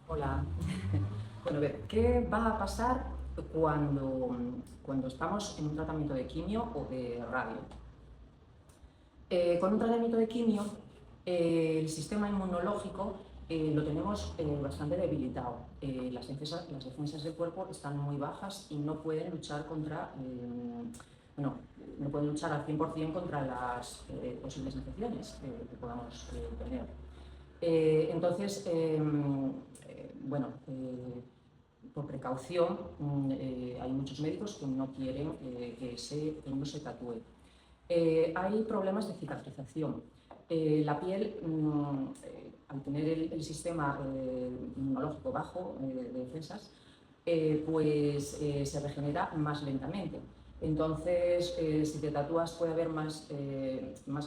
Hola. Bueno, a ver, ¿qué va a pasar cuando estamos en un tratamiento de quimio o de radio? Con un tratamiento de quimio, el sistema inmunológico lo tenemos bastante debilitado. Las defensas del cuerpo están muy bajas y no pueden luchar bueno, no pueden luchar al 100% contra las posibles infecciones que podamos tener. Entonces, bueno, por precaución, hay muchos médicos que no quieren que uno se tatúe. Hay problemas de cicatrización. La piel, al tener el sistema inmunológico bajo de defensas, pues se regenera más lentamente. Entonces, si te tatúas puede haber más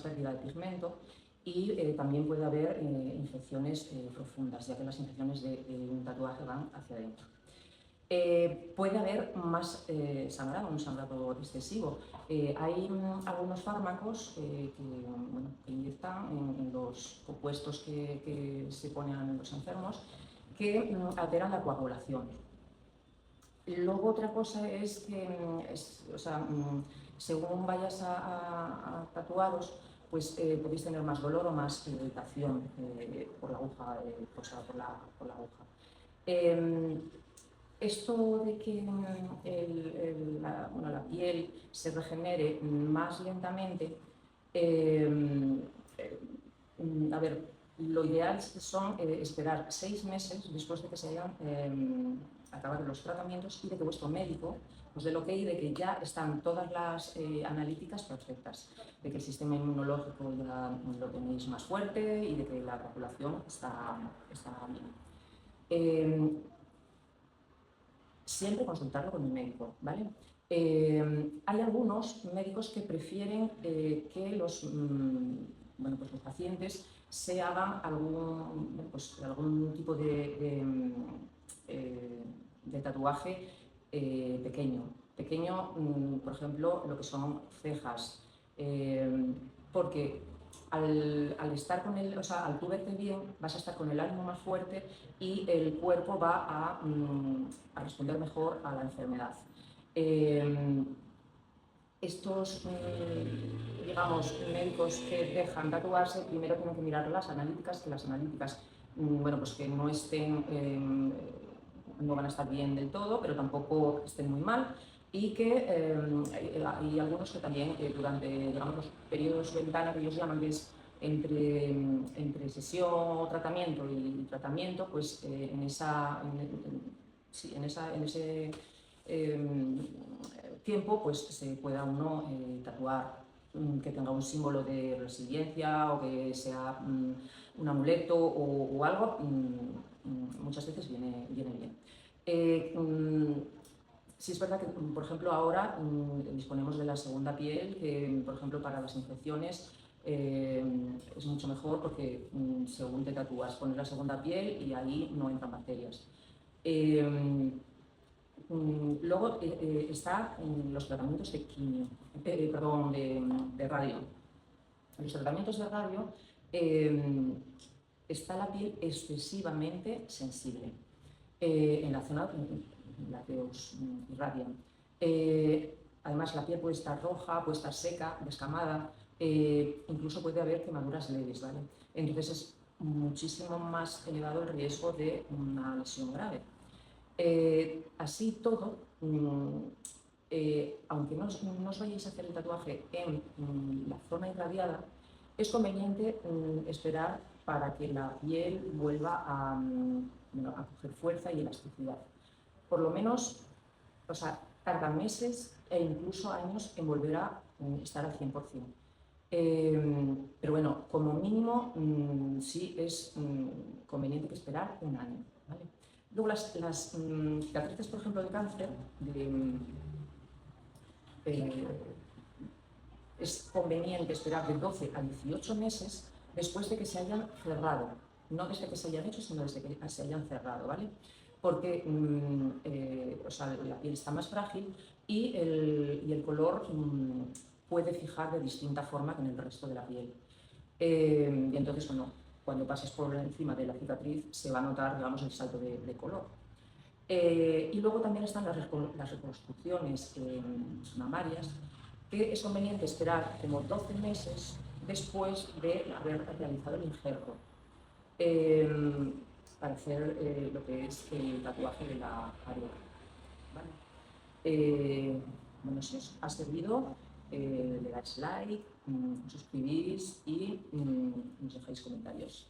pérdida de pigmento y también puede haber infecciones profundas, ya que las infecciones de un tatuaje van hacia adentro. Puede haber más sangrado, un sangrado excesivo. Hay algunos fármacos que inyectan en los compuestos que se ponen en los enfermos que alteran la coagulación. Luego otra cosa es que, según vayas a tatuados, pues podéis tener más dolor o más irritación por la aguja, causada por la aguja. Esto de que la piel se regenere más lentamente, a ver, lo ideal son esperar 6 meses después de que se hayan acabado los tratamientos y de que vuestro médico os dé el ok de que ya están todas las analíticas perfectas, de que el sistema inmunológico ya lo tenéis más fuerte y de que la coagulación está bien. Siempre consultarlo con el médico, ¿vale? Hay algunos médicos que prefieren que pues los pacientes se hagan algún tipo de tatuaje pequeño. Pequeño, por ejemplo, lo que son cejas, porque al estar con al tú verte bien, vas a estar con el ánimo más fuerte y el cuerpo va a responder mejor a la enfermedad. Estos, digamos, médicos que dejan tatuarse, primero tienen que mirar las analíticas, que las analíticas, pues que no estén, no van a estar bien del todo, pero tampoco estén muy mal, y que hay algunos que también durante, digamos, los periodos ventana que ellos llaman, que es entre sesión o tratamiento y tratamiento, pues en ese tiempo pues se pueda uno tatuar que tenga un símbolo de resiliencia o que sea un amuleto o algo, muchas veces viene bien. Sí es verdad que, por ejemplo, ahora disponemos de la segunda piel, que, por ejemplo, para las infecciones es mucho mejor porque según te tatúas pones la segunda piel y ahí no entran bacterias. Luego están los tratamientos de quimio, perdón, de radio. En los tratamientos de radio está la piel excesivamente sensible en la zona en la que os irradian. Además, la piel puede estar roja, puede estar seca, descamada, incluso puede haber quemaduras leves, ¿vale? Entonces es muchísimo más elevado el riesgo de una lesión grave. Así todo, aunque no os vayáis a hacer el tatuaje en la zona irradiada, es conveniente esperar para que la piel vuelva a coger fuerza y elasticidad. Por lo menos, tarda meses e incluso años en volver a estar al 100%. Pero bueno, como mínimo sí es conveniente que esperar un año, ¿vale? Luego las cicatrices, por ejemplo, de cáncer, es conveniente esperar de 12 a 18 meses después de que se hayan cerrado. No desde que se hayan hecho, sino desde que se hayan cerrado, ¿vale? Porque la piel está más frágil y el color puede fijar de distinta forma que en el resto de la piel. Y entonces, bueno, cuando pases por encima de la cicatriz se va a notar, digamos, el salto de color. Y luego también están las reconstrucciones mamarias, que es conveniente esperar como 12 meses después de haber realizado el injerto, para hacer lo que es el tatuaje de la areola. ¿Vale? Bueno, si os ha servido, le dais like, suscribís y nos dejáis comentarios.